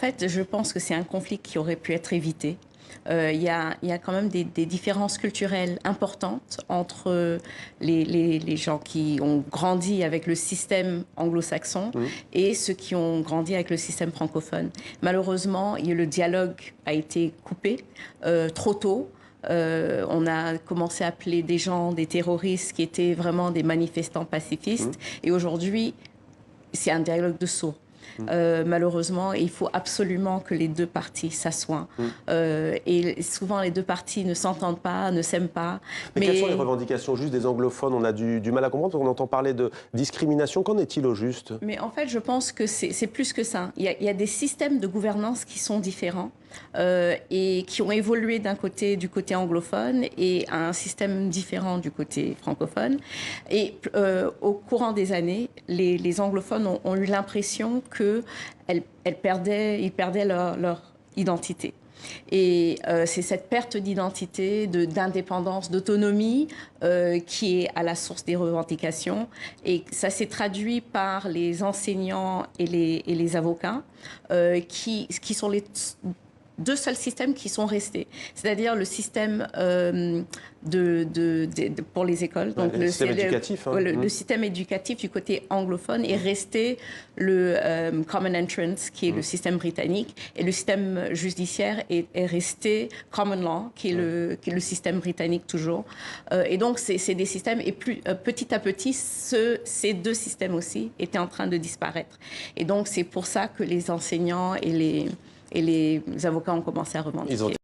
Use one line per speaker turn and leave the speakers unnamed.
fait, je pense que c'est un conflit qui aurait pu être évité. Il y a quand même des différences culturelles importantes entre les gens qui ont grandi avec le système anglo-saxon et ceux qui ont grandi avec le système francophone. Malheureusement, le dialogue a été coupé trop tôt. On a commencé à appeler des gens des terroristes qui étaient vraiment des manifestants pacifistes. Et aujourd'hui, c'est un dialogue de sourds. Malheureusement, il faut absolument que les deux parties s'assoient. Et souvent, les deux parties ne s'entendent pas, ne s'aiment pas.
Mais quelles sont les revendications juste des anglophones? On a du mal à comprendre, on entend parler de discrimination. Qu'en est-il au juste?
Mais en fait, je pense que c'est plus que ça. Il y a des systèmes de gouvernance qui sont différents et qui ont évolué du côté anglophone et un système différent du côté francophone. Et au courant des années, les anglophones ont eu l'impression qu'ils perdaient leur identité. Et c'est cette perte d'identité, d'indépendance, d'autonomie qui est à la source des revendications. Et ça s'est traduit par les enseignants et les avocats qui sont les deux seuls systèmes qui sont restés. C'est-à-dire le système pour les écoles. Donc
le système éducatif. Hein.
Le système éducatif du côté anglophone est resté le Common Entrance, qui est le système britannique, et le système judiciaire est resté Common Law, qui est le système britannique toujours. Et donc, c'est des systèmes, et petit à petit, ces deux systèmes aussi étaient en train de disparaître. Et donc, c'est pour ça que les enseignants et les avocats ont commencé à revendiquer.